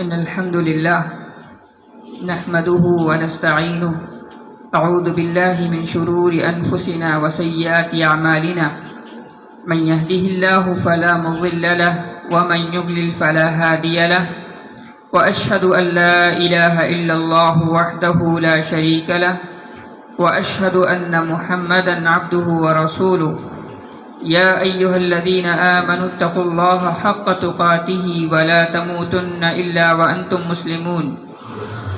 إن الحمد لله نحمده ونستعينه أعوذ بالله من شرور أنفسنا وسيئات أعمالنا من يهده الله فلا مضل له ومن يضلل فلا هادي له وأشهد أن لا إله إلا الله وحده لا شريك له وأشهد أن محمدا عبده ورسوله يا أيها الذين آمنوا اتقوا الله حق تقاته ولا تموتن إلا وأنتم مسلمون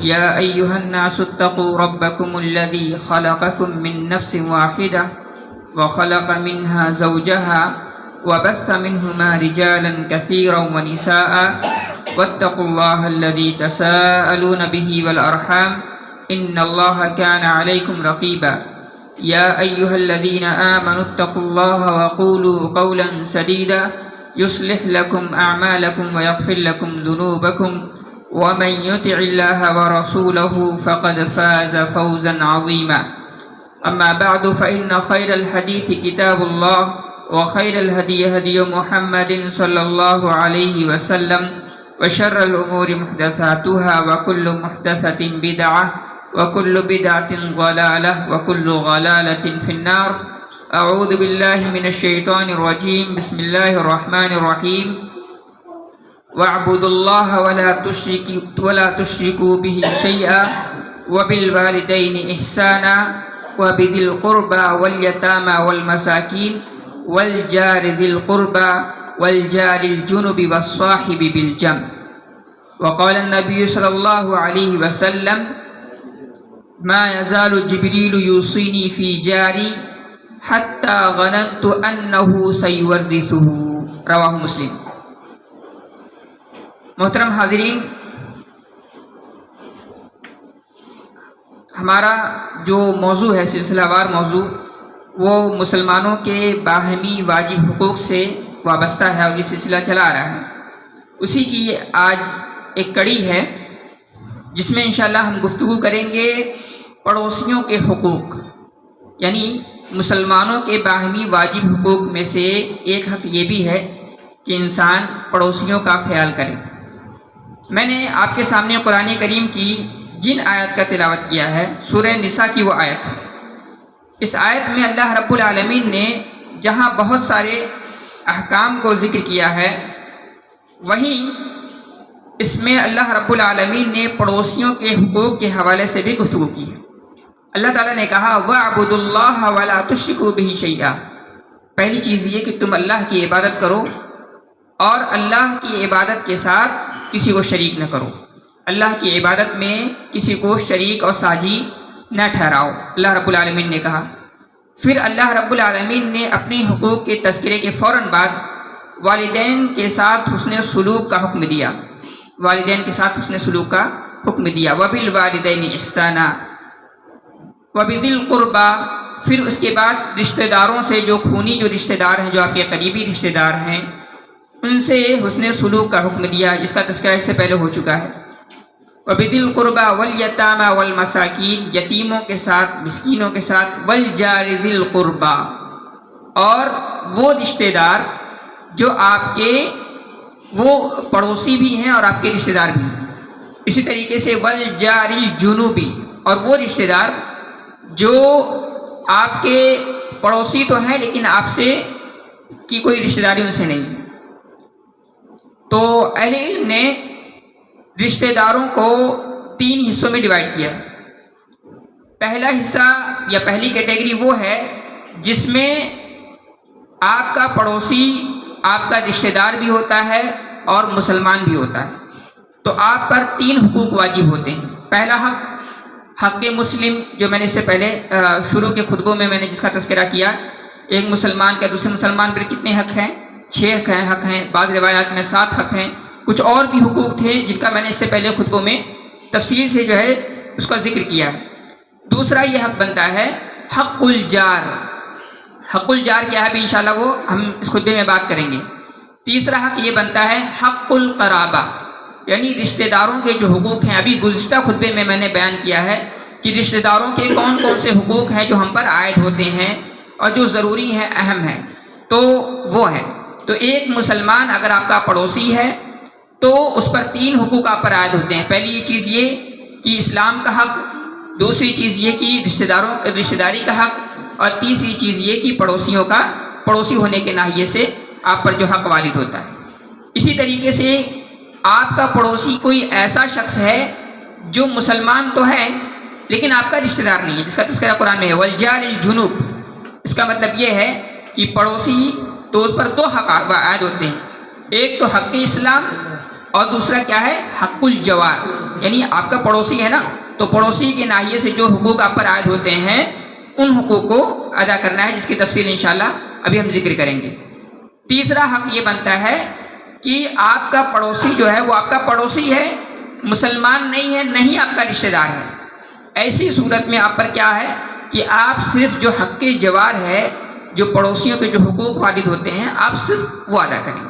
يا أيها الناس اتقوا ربكم الذي خلقكم من نفس واحدة وخلق منها زوجها وبث منهما رجالا كثيرا ونساء واتقوا الله الذي تساءلون به والأرحام إن الله كان عليكم رقيبا يا أيها الذين آمنوا اتقوا الله وقولوا قولا سديدا يصلح لكم أعمالكم ويغفر لكم ذنوبكم ومن يطع الله ورسوله فقد فاز فوزا عظيما أما بعد فإن خير الحديث كتاب الله وخير الهدي هدي محمد صلى الله عليه وسلم وشر الأمور محدثاتها وكل محدثة بدعة وكل بدعة ضلالة وكل ضلالة في النار أعوذ بالله من الشيطان الرجيم بسم الله الرحمن الرحيم واعبدوا الله ولا تشركوا به شيئا وبالوالدين إحسانا وبذي القربى واليتامى والمساكين والجار ذي القربى والجار الجنب والصاحب بالجنب وقال النبي صلى الله عليه وسلم ما يزال جبريل يوصيني في جاري حتى ظننت أنه سيورثه رواہ مسلم۔ محترم حاضرین، ہمارا جو موضوع ہے، سلسلہ وار موضوع، وہ مسلمانوں کے باہمی واجب حقوق سے وابستہ ہے اور یہ سلسلہ چلا آ رہا ہے۔ اسی کی آج ایک کڑی ہے جس میں انشاءاللہ ہم گفتگو کریں گے پڑوسیوں کے حقوق، یعنی مسلمانوں کے باہمی واجب حقوق میں سے ایک حق یہ بھی ہے کہ انسان پڑوسیوں کا خیال کرے۔ میں نے آپ کے سامنے قرآن کریم کی جن آیت کا تلاوت کیا ہے، سورہ نساء کی وہ آیت ہے۔ اس آیت میں اللہ رب العالمین نے جہاں بہت سارے احکام کو ذکر کیا ہے، وہیں اس میں اللہ رب العالمین نے پڑوسیوں کے حقوق کے حوالے سے بھی گفتگو کی ہے۔ اللہ تعالیٰ نے کہا وَاعْبُدُوا اللَّهَ وَلَا تُشْرِكُوا بِهِ شَيْئًا۔ پہلی چیز یہ کہ تم اللہ کی عبادت کرو اور اللہ کی عبادت کے ساتھ کسی کو شریک نہ کرو، اللہ کی عبادت میں کسی کو شریک اور ساجی نہ ٹھہراؤ، اللہ رب العالمین نے کہا۔ پھر اللہ رب العالمین نے اپنے حقوق کے تذکرے کے فوراً بعد والدین کے ساتھ حسن سلوک کا حکم دیا، والدین کے ساتھ حسن سلوک کا حکم دیا۔ وَبِالْوَالِدَيْنِ إِحْسَانًا وَبِذِي الْقُرْبَى۔ پھر اس کے بعد رشتہ داروں سے، جو خونی جو رشتہ دار ہیں، جو آپ کے قریبی رشتہ دار ہیں، ان سے حسن سلوک کا حکم دیا، جس کا تذکرہ اس سے پہلے ہو چکا ہے۔ وَبِذِي الْقُرْبَى وَالْيَتَامَى وَالْمَسَاكِينِ، یتیموں کے ساتھ، مسکینوں کے ساتھ، وَالْجَارِ ذِي الْقُرْبَى، اور وہ رشتہ دار جو آپ کے وہ پڑوسی بھی ہیں اور آپ کے رشتہ دار بھی ہیں۔ اسی طریقے سے وَالْجَارِ الْجُنُوبِ، اور وہ رشتہ دار جو آپ کے پڑوسی تو ہیں لیکن آپ سے کی کوئی رشتہ داری ان سے نہیں۔ تو اہل علم نے رشتہ داروں کو 3 حصوں میں ڈیوائڈ کیا۔ پہلا حصہ یا پہلی کیٹیگری وہ ہے جس میں آپ کا پڑوسی آپ کا رشتہ دار بھی ہوتا ہے اور مسلمان بھی ہوتا ہے، تو آپ پر 3 حقوق واجب ہوتے ہیں۔ پہلا حق مسلم، جو میں نے اس سے پہلے شروع کے خطبوں میں نے جس کا تذکرہ کیا، ایک مسلمان کا دوسرے مسلمان پر کتنے حق ہیں؟ 6 حق ہیں، بعض روایات میں 7 حق ہیں، کچھ اور بھی حقوق تھے جن کا میں نے اس سے پہلے خطبوں میں تفصیل سے جو ہے اس کا ذکر کیا۔ دوسرا یہ حق بنتا ہے حق الجار۔ حق الجار کیا ہے بھی انشاءاللہ وہ ہم اس خطبے میں بات کریں گے۔ تیسرا حق یہ بنتا ہے حق القرابہ، یعنی رشتہ داروں کے جو حقوق ہیں۔ ابھی گزشتہ خطبے میں نے بیان کیا ہے کہ رشتہ داروں کے کون کون سے حقوق ہیں جو ہم پر عائد ہوتے ہیں اور جو ضروری ہیں، اہم ہیں، تو وہ ہے۔ تو ایک مسلمان اگر آپ کا پڑوسی ہے تو اس پر 3 حقوق آپ پر عائد ہوتے ہیں. پہلی چیز یہ کہ اسلام کا حق، دوسری چیز یہ کہ رشتہ داری کا حق، اور تیسری چیز یہ کہ پڑوسی ہونے کے ناحیے سے آپ پر جو حق وارد ہوتا ہے. اسی طریقے سے آپ کا پڑوسی کوئی ایسا شخص ہے جو مسلمان تو ہے لیکن آپ کا رشتہ دار نہیں ہے، جس کا تذکرہ قرآن میں ہے والجار الجنوب. اس کا مطلب یہ ہے کہ پڑوسی تو اس پر 2 حق عائد ہوتے ہیں، ایک تو حق اسلام اور دوسرا کیا ہے، حق الجوار. یعنی آپ کا پڑوسی ہے نا، تو پڑوسی کے ناحیے سے جو حقوق آپ پر عائد ہوتے ہیں ان حقوق کو ادا کرنا ہے، جس کی تفصیل انشاءاللہ ابھی ہم ذکر کریں گے. تیسرا حق یہ بنتا ہے کہ آپ کا پڑوسی جو ہے وہ آپ کا پڑوسی ہے، مسلمان نہیں ہے، نہیں آپ کا رشتہ دار ہے. ایسی صورت میں آپ پر کیا ہے کہ آپ صرف جو حق جوار ہے، جو پڑوسیوں کے جو حقوق وارد ہوتے ہیں، آپ صرف وہ ادا کریں.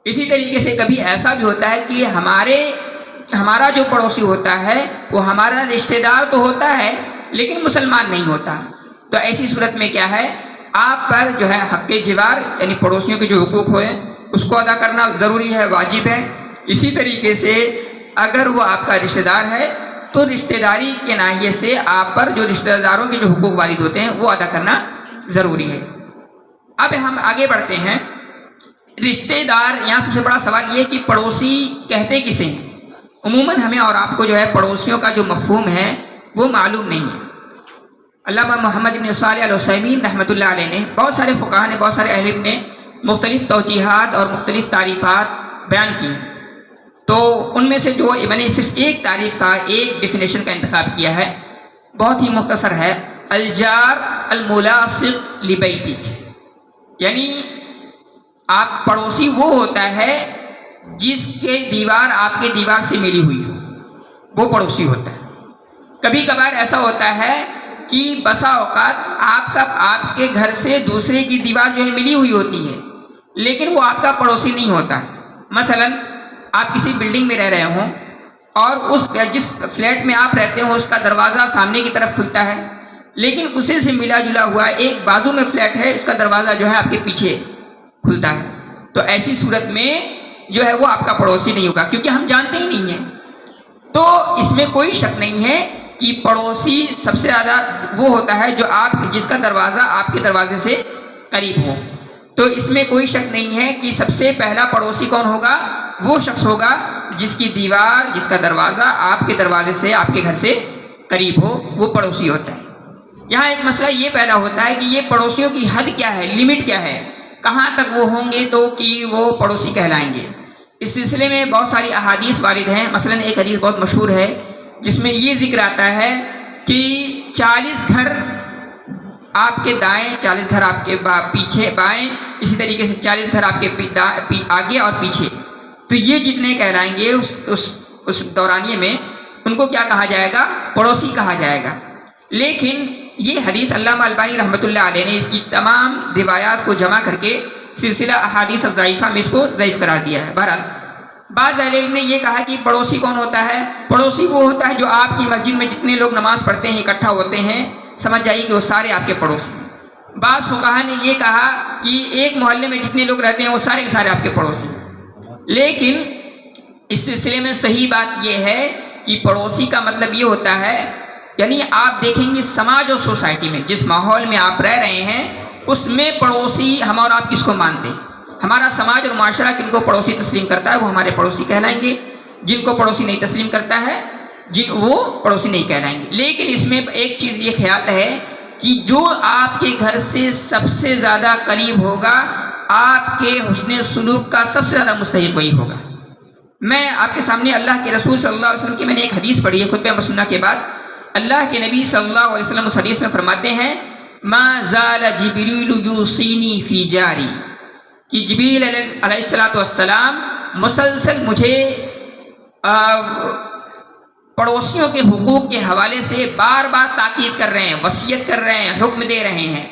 اسی طریقے سے کبھی ایسا بھی ہوتا ہے کہ ہمارا جو پڑوسی ہوتا ہے وہ ہمارا رشتہ دار تو ہوتا ہے لیکن مسلمان نہیں ہوتا. تو ایسی صورت میں کیا ہے، آپ پر جو ہے حق جوار یعنی پڑوسیوں کے جو حقوق ہوئے اس کو ادا کرنا ضروری ہے، واجب ہے. اسی طریقے سے اگر وہ آپ کا رشتہ دار ہے تو رشتہ داری کے ناحیے سے آپ پر جو رشتہ داروں کے جو حقوق وارد ہوتے ہیں وہ ادا کرنا ضروری ہے. اب ہم آگے بڑھتے ہیں. رشتہ دار، یہاں سب سے بڑا سوال یہ کہ پڑوسی کہتے کسے ہیں. عموماً ہمیں اور آپ کو جو ہے پڑوسیوں کا جو مفہوم ہے وہ معلوم نہیں ہے. علامہ محمد بن صالح العثیمین رحمۃ اللہ علیہ نے، بہت سارے فقہا نے، بہت سارے اہل علم نے مختلف توجیحات اور مختلف تعریفات بیان کی. تو ان میں سے جو میں نے صرف ایک تعریف کا، ایک ڈیفینیشن کا انتخاب کیا ہے، بہت ہی مختصر ہے. الجار الملاصق لبیتک، یعنی آپ پڑوسی وہ ہوتا ہے جس کے دیوار آپ کے دیوار سے ملی ہوئی ہو، وہ پڑوسی ہوتا ہے. کبھی کبھار ایسا ہوتا ہے کہ بسا اوقات آپ کے گھر سے دوسرے کی دیوار جو ہے ملی ہوئی ہوتی ہے لیکن وہ آپ کا پڑوسی نہیں ہوتا. مثلا آپ کسی بلڈنگ میں رہ رہے ہوں اور جس فلیٹ میں آپ رہتے ہو اس کا دروازہ سامنے کی طرف کھلتا ہے، لیکن اسی سے ملا جلا ہوا ایک بازو میں فلیٹ ہے، اس کا دروازہ جو ہے آپ کے پیچھے کھلتا ہے. تو ایسی صورت میں جو ہے وہ آپ کا پڑوسی نہیں ہوگا کیونکہ ہم جانتے ہی نہیں ہیں. تو اس میں کوئی شک نہیں ہے کہ پڑوسی سب سے زیادہ وہ ہوتا ہے جو جس کا دروازہ آپ کے دروازے سے قریب ہو. تو اس میں کوئی شک نہیں ہے کہ سب سے پہلا پڑوسی کون ہوگا، وہ شخص ہوگا جس کی دیوار، جس کا دروازہ آپ کے دروازے سے، آپ کے گھر سے قریب ہو، وہ پڑوسی ہوتا ہے. یہاں ایک مسئلہ یہ پیدا ہوتا ہے کہ یہ پڑوسیوں کی حد کیا ہے، لمٹ کیا ہے، کہاں تک وہ ہوں گے تو کہ وہ پڑوسی کہلائیں گے. اس سلسلے میں بہت ساری احادیث وارد ہیں. مثلا ایک حدیث بہت مشہور ہے جس میں یہ ذکر آتا ہے کہ 40 گھر آپ کے دائیں، 40 گھر آپ کے پیچھے بائیں، اسی طریقے سے 40 گھر آپ کے آگے اور پیچھے. تو یہ جتنے کہلائیں گے اس دورانیے میں ان کو کیا کہا جائے گا، پڑوسی کہا جائے گا. لیکن یہ حدیث علامہ البانی رحمۃ اللہ علیہ نے اس کی تمام روایات کو جمع کر کے سلسلہ احادیث الضعیفہ میں اس کو ضعیف قرار دیا ہے. بہرحال بعض اہل علم نے یہ کہا کہ پڑوسی کون ہوتا ہے، پڑوسی وہ ہوتا ہے جو آپ کی مسجد میں جتنے لوگ نماز پڑھتے ہیں، اکٹھا ہوتے ہیں، سمجھ جائیے کہ وہ سارے آپ کے پڑوسی ہیں. بعض فقہا نے یہ کہا کہ ایک محلے میں جتنے لوگ رہتے ہیں وہ سارے کے سارے آپ کے پڑوسی ہیں. لیکن اس سلسلے میں صحیح بات یہ ہے کہ پڑوسی کا مطلب یہ ہوتا ہے، یعنی آپ دیکھیں گے سماج اور سوسائٹی میں جس ماحول میں آپ رہ رہے ہیں اس میں پڑوسی ہم اور آپ کس کو مانتے ہیں. ہمارا سماج اور معاشرہ کن کو پڑوسی تسلیم کرتا ہے وہ ہمارے پڑوسی کہلائیں گے، جن کو پڑوسی نہیں تسلیم کرتا ہے وہ پڑوسی نہیں کہلائیں گے. لیکن اس میں ایک چیز یہ خیال ہے کہ جو آپ کے گھر سے سب سے زیادہ قریب ہوگا، آپ کے حسن سلوک کا سب سے زیادہ مستحق وہی ہوگا. میں آپ کے سامنے اللہ کے رسول صلی اللہ علیہ وسلم کی میں نے ایک حدیث پڑھی ہے خطبہ مسنہ کے بعد. اللہ کے نبی صلی اللہ علیہ وسلم اس حدیث میں فرماتے ہیں ما زال جبریل یوصینی فی جاری، کہ جبریل علیہ السلام مسلسل مجھے پڑوسیوں کے حقوق کے حوالے سے بار بار تاکید کر رہے ہیں، وصیت کر رہے ہیں، حکم دے رہے ہیں.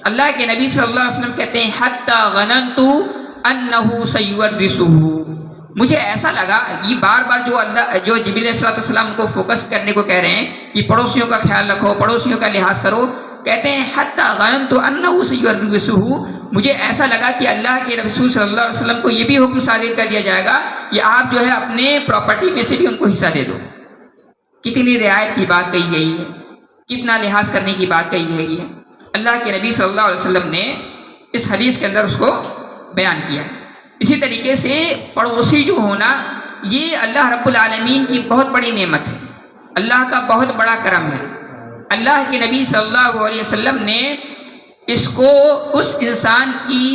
اللہ کے نبی صلی اللہ علیہ وسلم کہتے ہیں حتی غننت انہ سیورثہ، مجھے ایسا لگا یہ بار بار جو جبریل علیہ السلام کو فوکس کرنے کو کہہ رہے ہیں کہ پڑوسیوں کا خیال رکھو، پڑوسیوں کا لحاظ کرو، کہتے ہیں حتی غنمت انہ سیورثہ، مجھے ایسا لگا کہ اللہ کے رسول صلی اللہ علیہ وسلم کو یہ بھی حکم صادر کر دیا جائے گا کہ آپ جو ہے اپنے پراپرٹی میں سے بھی ان کو حصہ دے دو۔ کتنی رعایت کی بات کہی گئی ہے، کتنا لحاظ کرنے کی بات کہی گئی ہے۔ اللہ کے نبی صلی اللہ علیہ وسلم نے اس حدیث کے اندر اس کو بیان کیا ہے۔ اسی طریقے سے پڑوسی جو ہونا، یہ اللہ رب العالمین کی بہت بڑی نعمت ہے، اللہ کا بہت بڑا کرم ہے۔ اللہ کے نبی صلی اللہ علیہ وسلم نے اس کو اس انسان کی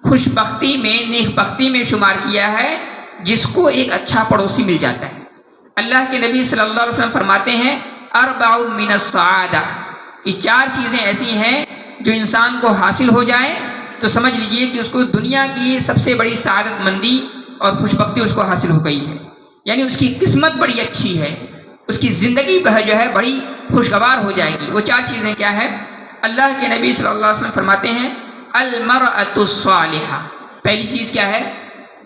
خوش بختی میں، نیک بختی میں شمار کیا ہے جس کو ایک اچھا پڑوسی مل جاتا ہے۔ اللہ کے نبی صلی اللہ علیہ وسلم فرماتے ہیں اربع من السعادہ، کہ 4 چیزیں ایسی ہیں جو انسان کو حاصل ہو جائیں تو سمجھ لیجئے کہ اس کو دنیا کی سب سے بڑی سعادت مندی اور خوش بختی اس کو حاصل ہو گئی ہے، یعنی اس کی قسمت بڑی اچھی ہے، اس کی زندگی جو ہے بڑی خوشگوار ہو جائے گی۔ وہ 4 چیزیں کیا ہے؟ اللہ کے نبی صلی اللہ علیہ وسلم فرماتے ہیں المرأۃ الصالحہ، پہلی چیز کیا ہے؟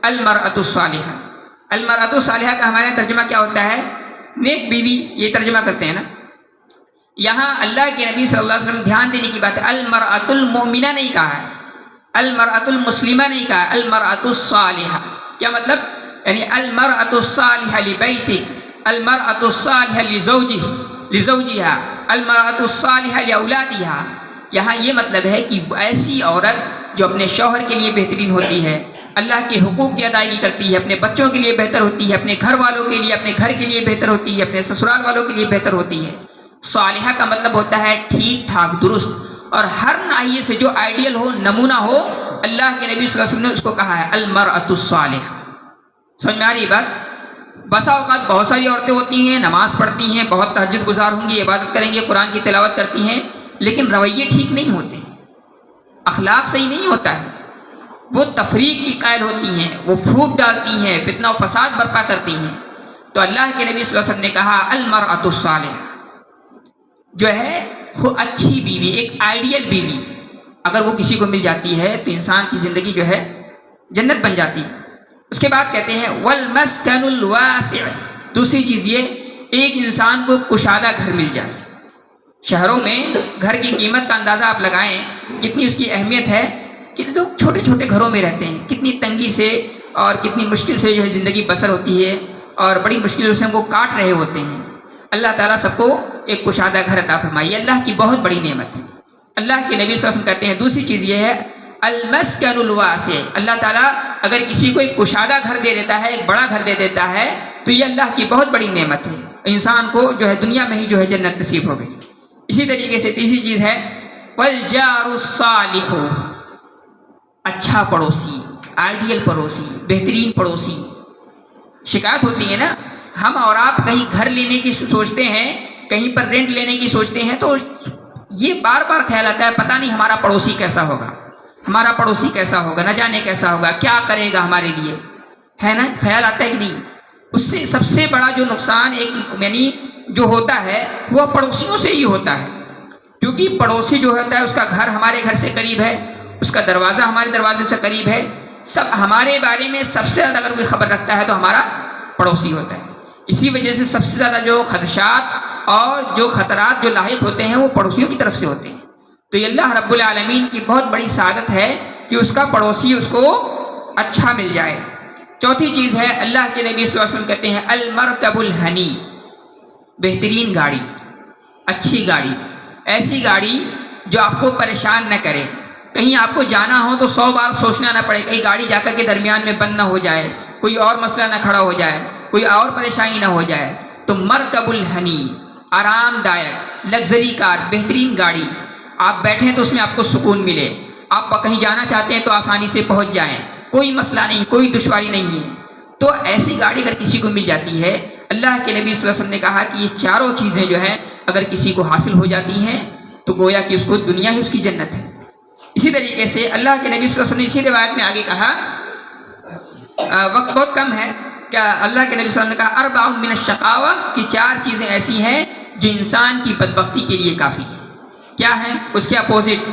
المرأۃ الصالحہ۔ المرأۃ الصالحہ کا ہمارے ترجمہ کیا ہوتا ہے؟ نیک بیوی، یہ ترجمہ کرتے ہیں نا۔ یہاں اللہ کے نبی صلی اللہ علیہ وسلم دھیان دینے کی بات ہے، المرأۃ المؤمنہ نہیں کہا ہے، المرأۃ المسلمہ نہیں کہا ہے، المرأۃ الصالحہ۔ کیا مطلب؟ یعنی المرأۃ الصالحہ لبیتک، المرأۃ الصالحہ لزوجہا، المرأۃ الصالحہ لاولادہا۔ یہاں یہ مطلب ہے کہ ایسی عورت جو اپنے شوہر کے لیے بہترین ہوتی ہے، اللہ کے حقوق کی ادائیگی کرتی ہے، اپنے بچوں کے لیے بہتر ہوتی ہے، اپنے گھر والوں کے لیے، اپنے گھر کے لیے بہتر ہوتی ہے، اپنے سسرال والوں کے لیے بہتر ہوتی ہے۔ صالحہ کا مطلب ہوتا ہے ٹھیک ٹھاک، درست، اور ہر ناحیے سے جو آئیڈیل ہو، نمونہ ہو۔ اللہ کے نبی صلی اللہ علیہ وسلم نے اس کو کہا ہے المرأۃ الصالحہ۔ سمجھ میں آ رہی بات؟ بسا اوقات بہت ساری عورتیں ہوتی ہیں، نماز پڑھتی ہیں، بہت تہجد گزار ہوں گی، عبادت کریں گے، قرآن کی تلاوت کرتی ہیں، لیکن رویے ٹھیک نہیں ہوتے، اخلاق صحیح نہیں ہوتا ہے، وہ تفریق کی قائل ہوتی ہیں، وہ پھوٹ ڈالتی ہیں، فتنہ و فساد برپا کرتی ہیں۔ تو اللہ کے نبی صلی اللہ علیہ وسلم نے کہا المرأۃ الصالحہ جو ہے اچھی بیوی، ایک آئیڈیل بیوی، اگر وہ کسی کو مل جاتی ہے تو انسان کی زندگی جو ہے جنت بن جاتی ہے۔ اس کے بعد کہتے ہیں والمسکن الواسع، دوسری چیز یہ ایک انسان کو کشادہ گھر مل جائے۔ شہروں میں گھر کی قیمت کا اندازہ آپ لگائیں، کتنی اس کی اہمیت ہے، کہ لوگ چھوٹے چھوٹے گھروں میں رہتے ہیں، کتنی تنگی سے اور کتنی مشکل سے جو ہے زندگی بسر ہوتی ہے، اور بڑی مشکلوں سے ہم کو کاٹ رہے ہوتے ہیں۔ اللہ تعالیٰ سب کو ایک کشادہ گھر عطا فرمائے، اللہ کی بہت بڑی نعمت ہے۔ اللہ کے نبی صلی اللہ علیہ وسلم کہتے ہیں دوسری چیز یہ ہے المسکن الواسع، اللہ تعالیٰ اگر کسی کو ایک کشادہ گھر دے دیتا ہے، ایک بڑا گھر دے دیتا ہے، تو یہ اللہ کی بہت بڑی نعمت ہے، انسان کو جو ہے دنیا میں ہی جو ہے جنت نصیب ہو گئی۔ اسی طریقے سے تیسری چیز ہے والجار الصالح، اچھا پڑوسی، آئیڈیل پڑوسی، بہترین پڑوسی۔ شکایت ہوتی ہے نا، ہم اور آپ کہیں گھر لینے کی سوچتے ہیں، کہیں پر رینٹ لینے کی سوچتے ہیں، تو یہ بار بار خیال آتا ہے پتہ نہیں ہمارا پڑوسی کیسا ہوگا، ہمارا پڑوسی کیسا ہوگا، نہ جانے کیسا ہوگا، کیا کرے گا ہمارے لیے، ہے نا؟ خیال آتا ہے کہ نہیں؟ اس سے سب سے بڑا جو نقصان ایک یعنی جو ہوتا ہے وہ پڑوسیوں سے ہی ہوتا ہے، کیونکہ پڑوسی جو ہوتا ہے اس کا گھر ہمارے گھر سے قریب ہے، اس کا دروازہ ہمارے دروازے سے قریب ہے، سب ہمارے بارے میں سب سے زیادہ اگر کوئی خبر رکھتا ہے تو ہمارا پڑوسی ہوتا ہے۔ اسی وجہ سے سب سے زیادہ جو خدشات اور جو خطرات جو لاحق ہوتے ہیں وہ پڑوسیوں کی طرف سے ہوتے ہیں۔ تو یہ اللہ رب العالمین کی بہت بڑی سعادت ہے کہ اس کا پڑوسی اس کو اچھا مل جائے۔ چوتھی چیز ہے اللہ کے نبی صلی اللہ علیہ وسلم کہتے ہیں المرکب الحنی، بہترین گاڑی، اچھی گاڑی، ایسی گاڑی جو آپ کو پریشان نہ کرے، کہیں آپ کو جانا ہو تو 100 بار سوچنا نہ پڑے، کہیں گاڑی جا کر کے درمیان میں بند نہ ہو جائے، کوئی اور مسئلہ نہ کھڑا ہو جائے، کوئی اور پریشانی نہ ہو جائے۔ تو مرکب الحنی، آرام دائک، لگژری کار، بہترین گاڑی، آپ بیٹھیں تو اس میں آپ کو سکون ملے، آپ کہیں جانا چاہتے ہیں تو آسانی سے پہنچ جائیں، کوئی مسئلہ نہیں، کوئی دشواری نہیں ہے۔ تو ایسی گاڑی اگر کسی کو مل جاتی ہے، اللہ کے نبی صلی اللہ علیہ وسلم نے کہا کہ یہ چاروں چیزیں جو ہیں اگر کسی کو حاصل ہو جاتی ہیں تو گویا کہ اس کو دنیا ہی اس کی جنت ہے۔ اسی طریقے سے اللہ کے نبی صلی اللہ علیہ وسلم نے اسی روایت میں آگے کہا، وقت بہت کم ہے، کیا اللہ کے نبی صلی اللہ علیہ وسلم نے کہا اربع من الشقاوہ، کی 4 چیزیں ایسی ہیں جو انسان کی بدبختی کے لیے کافی ہیں۔ کیا ہیں؟ اس کے اپوزٹ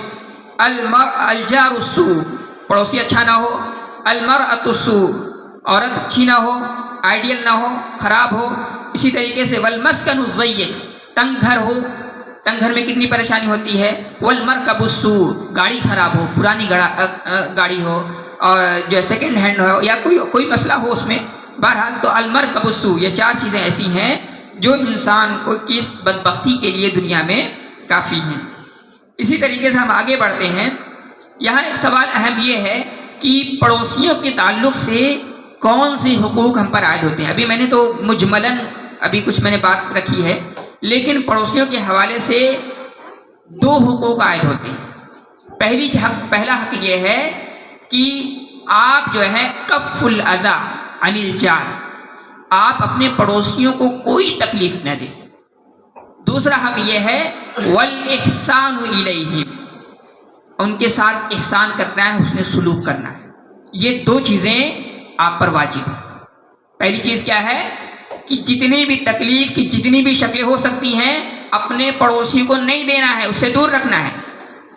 الجار السوء، پڑوسی اچھا نہ ہو، المرأۃ السوء، عورت اچھی نہ ہو، آئیڈیل نہ ہو، خراب ہو، اسی طریقے سے والمسکن الضیق، تنگ گھر ہو، تنگ گھر میں کتنی پریشانی ہوتی ہے. والمرکب السوء، گاڑی خراب ہو، پرانی گاڑی ہو اور جو سیکنڈ ہینڈ ہو یا کوئی مسئلہ ہو اس میں. بہرحال تو المرکب السوء، یہ 4 چیزیں ایسی ہیں جو انسان کو کس بدبختی کے لیے دنیا میں کافی ہیں. اسی طریقے سے ہم آگے بڑھتے ہیں. یہاں ایک سوال اہم یہ ہے کہ پڑوسیوں کے تعلق سے کون سے حقوق ہم پر عائد ہوتے ہیں. ابھی میں نے تو مجملاً ابھی کچھ میں نے بات رکھی ہے، لیکن پڑوسیوں کے حوالے سے 2 حقوق عائد ہوتے ہیں. پہلا حق یہ ہے کہ آپ جو ہے کف الاذی عن الجار، آپ اپنے پڑوسیوں کو کوئی تکلیف نہ دیں. دوسرا حق یہ ہے والاحسان الیہم، ان کے ساتھ احسان کرنا ہے، حسن سلوک کرنا ہے. یہ 2 چیزیں آپ پر واجب ہیں. پہلی چیز کیا ہے کہ جتنی بھی تکلیف کی جتنی بھی شکلیں ہو سکتی ہیں اپنے پڑوسی کو نہیں دینا ہے، اس سے دور رکھنا ہے.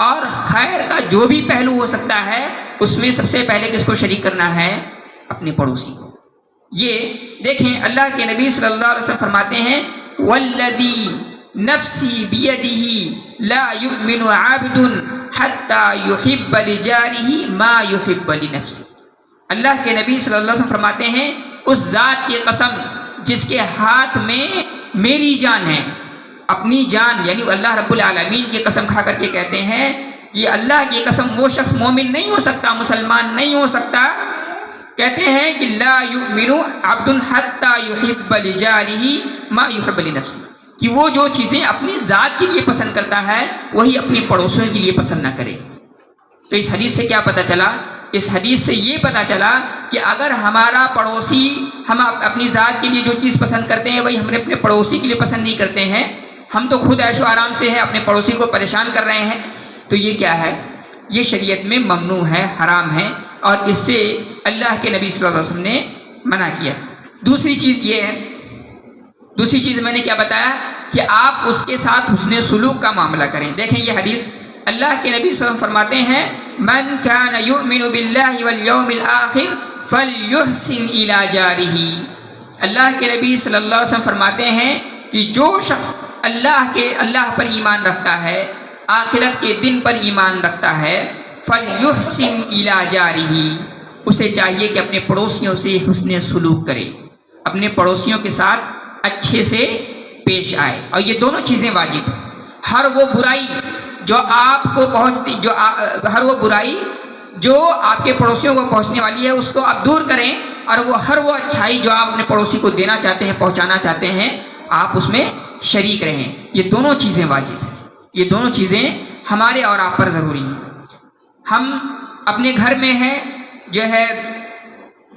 اور خیر کا جو بھی پہلو ہو سکتا ہے اس میں سب سے پہلے کس کو شریک کرنا ہے؟ اپنے پڑوسی کو. یہ دیکھیں اللہ کے نبی صلی اللہ علیہ وسلم فرماتے ہیں والذی نفسی بیدہ لا یؤمن عبد حتی یحب لجارہ ما یحب لنفسہ. اللہ کے نبی صلی اللہ علیہ وسلم فرماتے ہیں اس ذات کی قسم جس کے ہاتھ میں میری جان ہے، اپنی جان یعنی اللہ رب العالمین کی قسم کھا کر کے کہتے ہیں یہ اللہ کی قسم، وہ شخص مومن نہیں ہو سکتا، مسلمان نہیں ہو سکتا. کہتے ہیں کہ لا یؤمن عبد حتی یحب لجارہ ما یحب لنفسہ، کہ وہ جو چیزیں اپنی ذات کے لیے پسند کرتا ہے وہی اپنے پڑوسیوں کے لیے پسند نہ کرے. تو اس حدیث سے کیا پتہ چلا؟ اس حدیث سے یہ پتہ چلا کہ اگر ہمارا پڑوسی ہم اپنی ذات کے لیے جو چیز پسند کرتے ہیں وہی ہم اپنے پڑوسی کے لیے پسند نہیں کرتے ہیں، ہم تو خود عیش و آرام سے ہیں، اپنے پڑوسی کو پریشان کر رہے ہیں، تو یہ کیا ہے؟ یہ شریعت میں ممنوع ہے، حرام ہے، اور اس سے اللہ کے نبی صلی اللہ علیہ وسلم نے منع کیا. دوسری چیز یہ ہے، دوسری چیز میں نے کیا بتایا کہ آپ اس کے ساتھ حسن سلوک کا معاملہ کریں. دیکھیں یہ حدیث اللہ کے نبی صلی اللہ علیہ وسلم فرماتے ہیں من کان یؤمن باللہ والیوم الآخر فلیحسن الی جارہ. اللہ کے نبی صلی اللہ علیہ وسلم فرماتے ہیں کہ جو شخص اللہ پر ایمان رکھتا ہے، آخرت کے دن پر ایمان رکھتا ہے، فلیحسن الی جارہ، اسے چاہیے کہ اپنے پڑوسیوں سے حسن سلوک کرے، اپنے پڑوسیوں کے ساتھ اچھے سے پیش آئے. اور یہ دونوں چیزیں واجب ہیں. ہر وہ برائی جو آپ کو پہنچتی ہر وہ برائی جو آپ کے پڑوسیوں کو پہنچنے والی ہے اس کو آپ دور کریں، اور ہر وہ اچھائی جو آپ اپنے پڑوسی کو دینا چاہتے ہیں، پہنچانا چاہتے ہیں، آپ اس میں شریک رہیں. یہ دونوں چیزیں واجب ہیں. یہ دونوں چیزیں ہمارے اور آپ پر ضروری ہیں. ہم اپنے گھر میں ہیں، جو ہے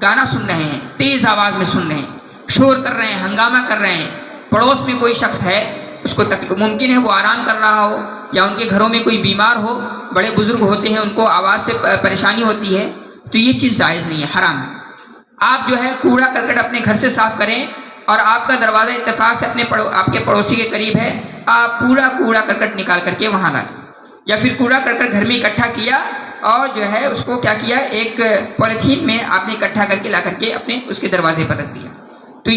گانا سن رہے ہیں، تیز آواز میں سن رہے ہیں، شور کر رہے ہیں، ہنگامہ کر رہے ہیں، پڑوس میں کوئی شخص ہے اس کو ممکن ہے وہ آرام کر رہا ہو، یا ان کے گھروں میں کوئی بیمار ہو، بڑے بزرگ ہوتے ہیں ان کو آواز سے پریشانی ہوتی ہے، تو یہ چیز جائز نہیں ہے، حرام ہے. آپ جو ہے کوڑا کرکٹ اپنے گھر سے صاف کریں، اور آپ کا دروازہ اتفاق سے آپ کے پڑوسی کے قریب ہے، آپ پورا کوڑا کرکٹ نکال کر کے وہاں لائیں، یا پھر کوڑا کرکٹ گھر میں اکٹھا کیا اور جو ہے اس کو کیا کیا، ایک پولیتھین میں آپ نے اکٹھا کر کے لا کر کے اپنے اس کے دروازے پر رکھ دیا. تو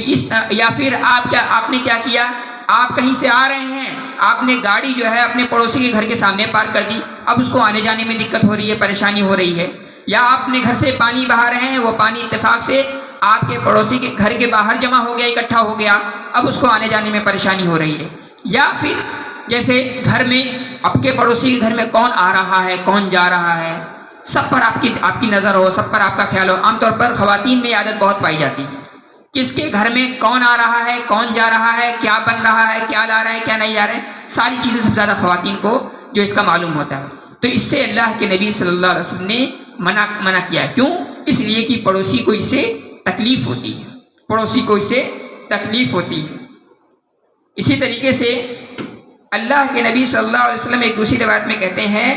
یا پھر آپ نے کیا کیا، آپ کہیں سے آ رہے ہیں، آپ نے گاڑی جو ہے اپنے پڑوسی کے گھر کے سامنے پارک کر دی، اب اس کو آنے جانے میں دقت ہو رہی ہے، پریشانی ہو رہی ہے. یا آپ اپنے گھر سے پانی بہا رہے ہیں، وہ پانی اتفاق سے آپ کے پڑوسی کے گھر کے باہر جمع ہو گیا، اکٹھا ہو گیا، اب اس کو آنے جانے میں پریشانی ہو رہی ہے. یا پھر جیسے گھر میں آپ کے پڑوسی کے گھر میں کون آ رہا ہے، کون جا رہا ہے، سب پر آپ کی نظر ہو، سب پر آپ کا خیال ہو. عام طور پر خواتین میں عادت بہت پائی جاتی ہے، کس کے گھر میں کون آ رہا ہے، کون جا رہا ہے، کیا بن رہا ہے، کیا لا رہے ہیں، کیا نہیں لا رہے ہیں، ساری چیزیں سب زیادہ خواتین کو جو اس کا معلوم ہوتا ہے. تو اس سے اللہ کے نبی صلی اللہ علیہ وسلم نے منع کیا ہے. کیوں؟ اس لیے کہ پڑوسی کو اس سے تکلیف ہوتی ہے، پڑوسی کو اس سے تکلیف ہوتی ہے. اسی طریقے سے اللہ کے نبی صلی اللہ علیہ وسلم ایک دوسری روایت میں کہتے ہیں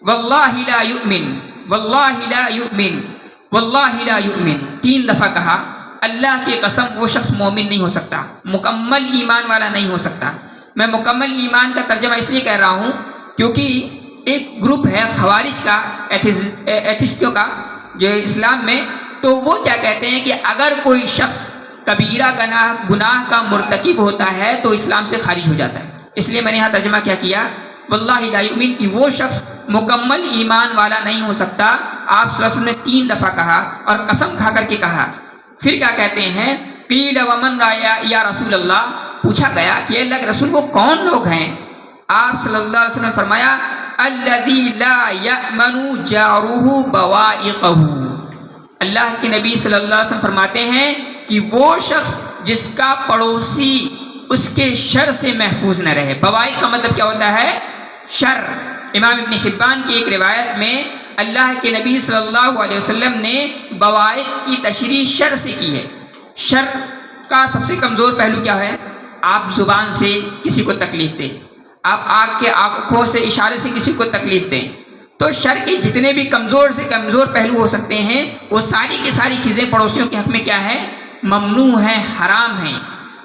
واللہ لا یؤمن، واللہ لا یؤمن، واللہ لا یؤمن، 3 دفعہ کہا. اللہ کی قسم وہ شخص مومن نہیں ہو سکتا، مکمل ایمان والا نہیں ہو سکتا. میں مکمل ایمان کا ترجمہ اس لیے کہہ رہا ہوں کیونکہ ایک گروپ ہے خوارج کا، ایتھسٹوں کا، جو اسلام میں، تو وہ کیا کہتے ہیں کہ اگر کوئی شخص کبیرہ گناہ کا مرتکب ہوتا ہے تو اسلام سے خارج ہو جاتا ہے، اس لیے میں نے یہاں ترجمہ کیا کیا واللہ لا یؤمن کہ وہ شخص مکمل ایمان والا نہیں ہو سکتا. آپ صلی اللہ علیہ وسلم نے 3 دفعہ کہا اور قسم کھا کر کے کہا. پھر کیا کہتے ہیں قیل ومن رایا یا رسول اللہ, پوچھا گیا کہ اللہ کے رسول وہ کون لوگ ہیں؟ آپ صلی اللہ علیہ وسلم نے فرمایا الذی لا یأمن جارہ بوائقہ. اللہ کے نبی صلی اللہ علیہ وسلم فرماتے ہیں کہ وہ شخص جس کا پڑوسی اس کے شر سے محفوظ نہ رہے. بوائق کا مطلب کیا ہوتا ہے؟ شر. امام ابن حبان کی ایک روایت میں اللہ کے نبی صلی اللہ علیہ وسلم نے بوائق کی تشریح شر سے کی ہے. شر کا سب سے کمزور پہلو کیا ہے؟ آپ زبان سے کسی کو تکلیف دیں, آپ آنکھوں سے اشارے سے کسی کو تکلیف دیں. تو شر کے جتنے بھی کمزور سے کمزور پہلو ہو سکتے ہیں وہ ساری کی ساری چیزیں پڑوسیوں کے حق میں کیا ہے؟ ممنوع ہیں, حرام ہیں.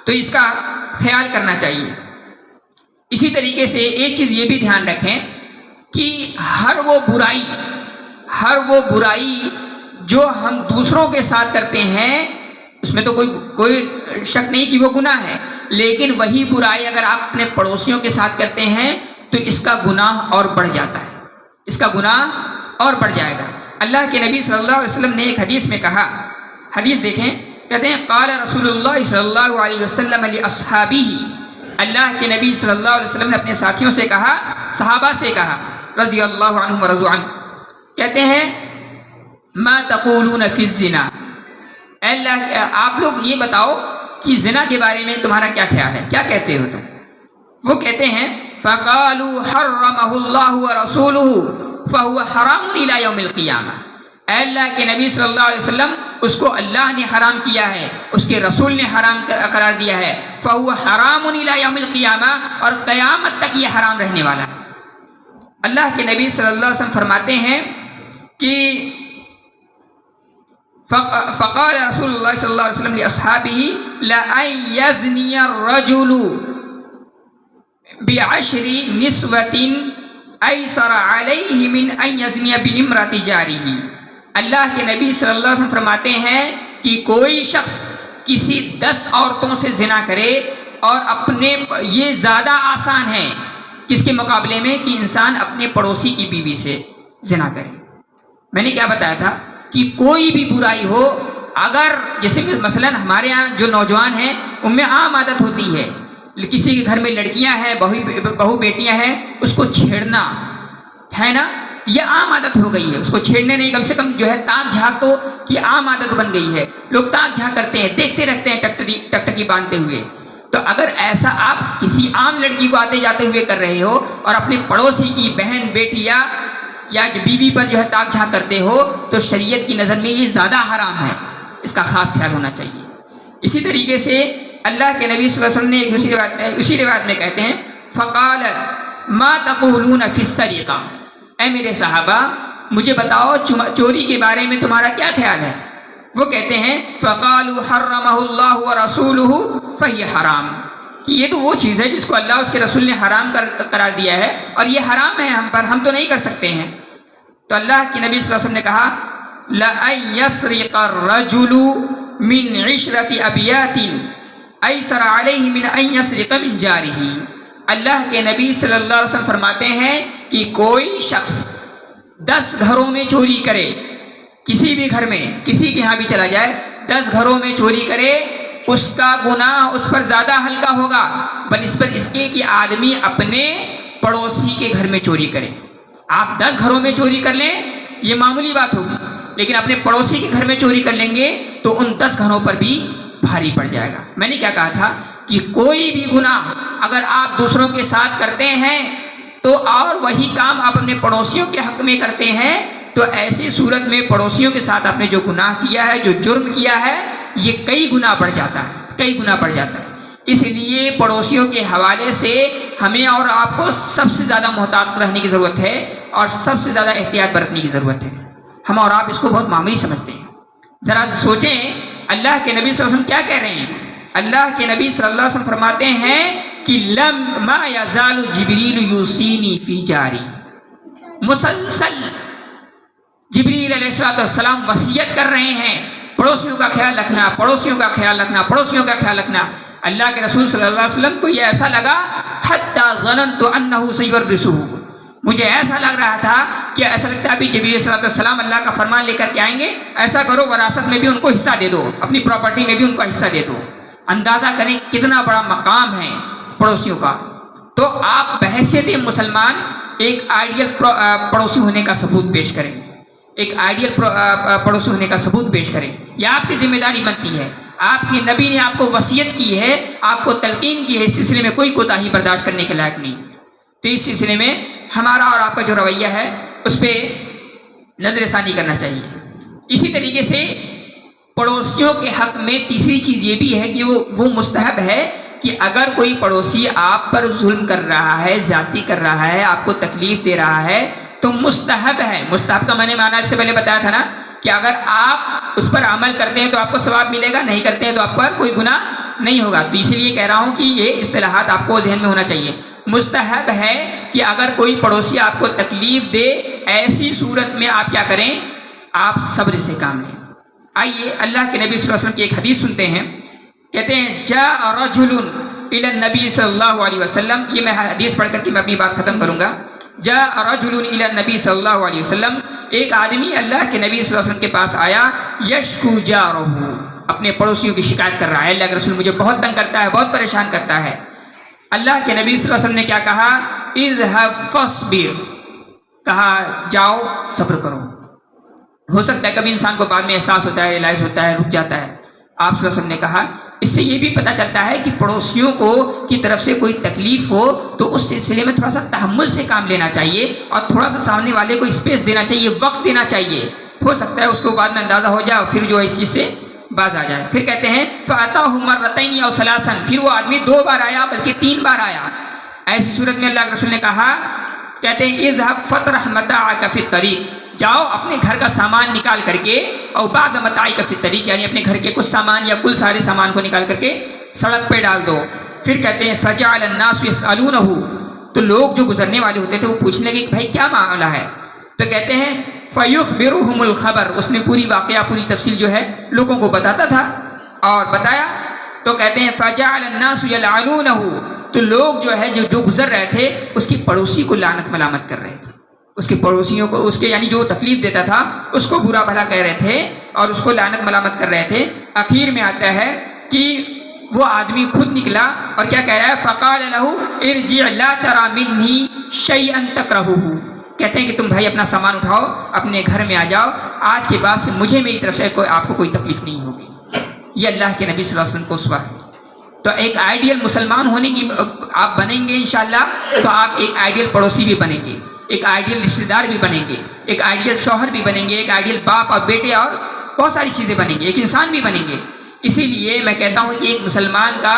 تو اس کا خیال کرنا چاہیے. اسی طریقے سے ایک چیز یہ بھی دھیان رکھیں کہ ہر وہ برائی جو ہم دوسروں کے ساتھ کرتے ہیں اس میں تو کوئی شک نہیں کہ وہ گناہ ہے, لیکن وہی برائی اگر آپ اپنے پڑوسیوں کے ساتھ کرتے ہیں تو اس کا گناہ اور بڑھ جاتا ہے, اس کا گناہ اور بڑھ جائے گا. اللہ کے نبی صلی اللہ علیہ وسلم نے ایک حدیث میں کہا, حدیث دیکھیں, کہتے ہیں قال رسول اللہ صلی اللہ علیہ وسلم لاصحابہ, اللہ کے نبی صلی اللہ علیہ وسلم نے اپنے ساتھیوں سے کہا, صحابہ سے کہا رضی اللہ عنہم ورضوا عنہ, کہتے ہیں ما تقولون فی الزنا, اللہ آپ لوگ یہ بتاؤ کہ زنا کے بارے میں تمہارا کیا خیال ہے, کیا کہتے ہو تم؟ وہ کہتے ہیں فقالوا حرمہ اللہ ورسولہ فہو حرام الی یوم القیامہ, اے اللہ کے نبی صلی اللہ علیہ وسلم اس کو اللہ نے حرام کیا ہے, اس کے رسول نے حرام قرار دیا ہے, فہو حرام الی یوم القیامہ, اور قیامت تک یہ حرام رہنے والا ہے. اللہ کے نبی صلی اللہ علیہ وسلم فرماتے ہیں کہ فقال رسول اللہ صلی اللہ علیہ وسلم لاصحابہ لأن یزنی الرجل بعشر نسوۃ ایسر علیہ من ان یزنی بامرأۃ جارہ. اللہ کے نبی صلی اللہ علیہ وسلم فرماتے ہیں کہ کوئی شخص کسی 10 عورتوں سے زنا کرے اور اپنے, یہ زیادہ آسان ہے کس کے مقابلے میں کہ انسان اپنے پڑوسی کی بیوی سے زنا کرے. میں نے کیا بتایا تھا کہ کوئی بھی برائی ہو, اگر جیسے مثلا ہمارے ہاں جو نوجوان ہیں ان میں عام عادت ہوتی ہے, کسی کے گھر میں لڑکیاں ہیں, بہو بیٹیاں ہیں, اس کو چھیڑنا ہے نا, یہ عام عادت ہو گئی ہے. اس کو چھیڑنے نہیں, کم سے کم جو ہے تاک جھانک تو کی عام عادت بن گئی ہے. لوگ تاک جھانک کرتے ہیں, دیکھتے رہتے ہیں ٹکٹکی باندھتے ہوئے. تو اگر ایسا آپ کسی عام لڑکی کو آتے جاتے ہوئے کر رہے ہو اور اپنے پڑوسی کی بہن بیٹی یا بیوی پر جو ہے تاک جھانک کرتے ہو تو شریعت کی نظر میں یہ زیادہ حرام ہے, اس کا خاص خیال ہونا چاہیے. اسی طریقے سے اللہ کے نبی صلی اللہ علیہ وسلم نے ایک اسی روایت میں کہتے ہیں فقال ما تقولون فی السرقہ, اے میرے صحابہ مجھے بتاؤ چوری کے بارے میں تمہارا کیا خیال ہے؟ وہ کہتے ہیں فقالوا حرمہ اللہ ورسولہ فہی حرام, کہ یہ تو وہ چیز ہے جس کو اللہ اس کے رسول نے حرام قرار دیا ہے اور یہ حرام ہے ہم پر, ہم تو نہیں کر سکتے ہیں. تو اللہ کے نبی صلی اللہ علیہ وسلم نے کہا لأن یسرق الرجل من عشرۃ ابیات ایسر علیہ من ان یسرق من جارہ. اللہ کے نبی صلی اللہ علیہ وسلم فرماتے ہیں کہ کوئی شخص 10 گھروں میں چوری کرے, کسی بھی گھر میں کسی کے یہاں بھی چلا جائے, 10 گھروں میں چوری کرے, اس کا گناہ اس پر زیادہ ہلکا ہوگا بنسبت اس کے کہ آدمی اپنے پڑوسی کے گھر میں چوری کرے. آپ 10 گھروں میں چوری کر لیں یہ معمولی بات ہوگی, لیکن اپنے پڑوسی کے گھر میں چوری کر لیں گے تو ان 10 گھروں پر بھی بھاری پڑ جائے گا. میں نے کیا کہا تھا کہ کوئی بھی گناہ اگر آپ دوسروں کے ساتھ کرتے ہیں تو اور وہی کام آپ اپنے پڑوسیوں کے حق میں کرتے ہیں تو ایسی صورت میں پڑوسیوں کے ساتھ آپ نے جو گناہ کیا ہے, جو جرم کیا ہے, یہ کئی گنا بڑھ جاتا ہے, کئی گنا بڑھ جاتا ہے. اس لیے پڑوسیوں کے حوالے سے ہمیں اور آپ کو سب سے زیادہ محتاط رہنے کی ضرورت ہے اور سب سے زیادہ احتیاط برتنے کی ضرورت ہے. ہم اور آپ اس کو بہت معمولی سمجھتے ہیں. ذرا سوچیں اللہ کے نبی صلی اللہ علیہ وسلم کیا کہہ رہے ہیں. اللہ کے نبی صلی اللہ علیہ وسلم فرماتے ہیں کہ ما یزال جبریل یوصینی فی جاری, مسلسل جبریل علیہ السلام وصیت کر رہے ہیں پڑوسیوں کا خیال رکھنا, پڑوسیوں کا خیال رکھنا, پڑوسیوں کا خیال رکھنا. اللہ کے رسول صلی اللہ علیہ وسلم کو یہ ایسا لگا حتی ظننت انہ سیورثہ، مجھے ایسا لگ رہا تھا کہ ایسا لگتا ہے ابھی جبریل صلی اللہ علیہ وسلم اللہ کا فرمان لے کر کے آئیں گے، ایسا کرو وراثت میں بھی ان کو حصہ دے دو، اپنی پراپرٹی میں بھی ان کو حصہ دے دو۔ اندازہ کریں کتنا بڑا مقام ہے پڑوسیوں کا۔ تو آپ بحیثیت مسلمان ایک آئیڈیل پڑوسی ہونے کا ثبوت پیش کریں، ایک آئیڈیل پڑوسی ہونے کا ثبوت پیش کریں، یہ آپ کی ذمہ داری بنتی ہے۔ آپ کی نبی نے آپ کو وصیت کی ہے، آپ کو تلقین کی ہے، اس سلسلے میں کوئی کوتاہی برداشت کرنے کے لائق نہیں۔ تو اس سلسلے میں ہمارا اور آپ کا جو رویہ ہے اس پہ نظر ثانی کرنا چاہیے۔ اسی طریقے سے پڑوسیوں کے حق میں تیسری چیز یہ بھی ہے کہ وہ مستحب ہے کہ اگر کوئی پڑوسی آپ پر ظلم کر رہا ہے، زیادتی کر رہا ہے، آپ کو تکلیف دے رہا ہے تو مستحب ہے۔ مستحب کا میں نے معنی اس سے پہلے بتایا تھا نا کہ اگر آپ اس پر عمل کرتے ہیں تو آپ کو ثواب ملے گا، نہیں کرتے ہیں تو آپ پر کوئی گناہ نہیں ہوگا۔ تو اسی لیے کہہ رہا ہوں کہ یہ اصطلاحات آپ کو ذہن میں ہونا چاہیے۔ مستحب ہے کہ اگر کوئی پڑوسی آپ کو تکلیف دے، ایسی صورت میں آپ کیا کریں؟ آپ صبر سے کام لیں۔ آئیے اللہ کے نبی صلی اللہ علیہ وسلم کی ایک حدیث سنتے ہیں، کہتے ہیں جاء رجل الی النبی صلی اللہ علیہ وسلم، یہ میں حدیث پڑھ کر کے میں اپنی بات ختم کروں گا۔ جاء رجل الی النبی صلی اللہ علیہ وسلم، ایک آدمی اللہ کے نبی صلی اللہ علیہ وسلم کے پاس آیا، یشکو جارہ، اپنے پڑوسیوں کی شکایت کر رہا ہے، اللہ کے رسول مجھے بہت تنگ کرتا ہے، بہت پریشان کرتا ہے۔ اللہ کے نبی صلی اللہ علیہ وسلم نے کیا کہا؟ اذهب فاصبر، کہا جاؤ صبر کرو۔ ہو سکتا ہے کبھی انسان کو بعد میں احساس ہوتا ہے، ریلائز ہوتا ہے، رک جاتا ہے۔ آپ صلی اللہ علیہ وسلم نے کہا، اس سے یہ بھی پتہ چلتا ہے کہ پڑوسیوں کو کی طرف سے کوئی تکلیف ہو تو اس سلسلے میں تھوڑا سا تحمل سے کام لینا چاہیے اور تھوڑا سا سامنے والے کو اسپیس دینا چاہیے، وقت دینا چاہیے۔ ہو سکتا ہے اس کو بعد میں اندازہ ہو جائے اور پھر جو ہے اس چیز سے باز آ جائے۔ پھر کہتے ہیں فَأَتَاهُ مَرَّتَيْنِ أَوْ ثَلَاثًا، پھر وہ آدمی 2 بار آیا بلکہ 3 بار آیا۔ ایسی صورت میں اللہ کے رسول نے کہا، کہتے ہیں اذهب فَاطْرَحْ مَتَاعَكَ فِي الطَّرِيقِ، جاؤ اپنے گھر کا سامان نکال کر کے، اور بعد متاعک فی الطریق، یعنی اپنے گھر کے کچھ سامان یا کل سارے سامان کو نکال کر کے سڑک پہ ڈال دو۔ پھر کہتے ہیں فجعل الناس يسألونه، تو لوگ جو گزرنے والے ہوتے تھے وہ پوچھنے لگے کہ بھائی کیا معاملہ ہے؟ تو کہتے ہیں فیخبرهم الخبر، اس نے پوری واقعہ پوری تفصیل جو ہے لوگوں کو بتاتا تھا اور بتایا۔ تو کہتے ہیں فجعل الناس يلعنونه، تو لوگ جو ہے جو گزر رہے تھے اس کی پڑوسی کو لعنت ملامت کر رہے تھے، اس کے پڑوسیوں کو، اس کے یعنی جو تکلیف دیتا تھا اس کو برا بھلا کہہ رہے تھے اور اس کو لعنت ملامت کر رہے تھے۔ اخیر میں آتا ہے کہ وہ آدمی خود نکلا اور کیا کہہ رہا ہے؟ فقال له ارجع لا ترى مني شيئا تكرهه، کہتے ہیں کہ تم بھائی اپنا سامان اٹھاؤ، اپنے گھر میں آ جاؤ، آج کے بعد سے مجھے میری طرف سے آپ کو کوئی تکلیف نہیں ہوگی۔ یہ اللہ کے نبی صلی اللہ علیہ وسلم کو اسوہ ہے۔ تو ایک آئیڈیل مسلمان ہونے کی آپ بنیں گے انشاءاللہ، تو آپ ایک آئیڈیل پڑوسی بھی بنیں گے، ایک آئیڈیل رشتہ دار بھی بنیں گے، ایک آئیڈیل شوہر بھی بنیں گے، ایک آئیڈیل باپ اور بیٹے اور بہت ساری چیزیں بنیں گے، ایک انسان بھی بنیں گے۔ اسی لیے میں کہتا ہوں کہ ایک مسلمان کا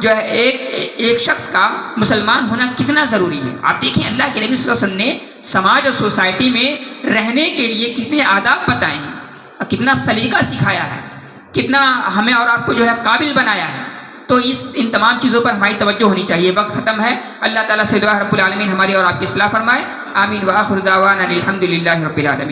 جو ہے ایک شخص کا مسلمان ہونا کتنا ضروری ہے۔ آپ دیکھیں اللہ کے نبی صلی اللہ علیہ وسلم نے سماج اور سوسائٹی میں رہنے کے لیے کتنے آداب بتائے ہیں اور کتنا سلیقہ سکھایا ہے، کتنا ہمیں اور آپ کو جو ہے قابل بنایا ہے۔ تو ان تمام چیزوں پر ہماری توجہ ہونی چاہیے۔ وقت ختم ہے، اللہ تعالیٰ سے دعا رب العالمین ہماری اور آپ کی اصلاح فرمائے، آمین۔ وآخر دعوانا الحمد للہ رب العالمین۔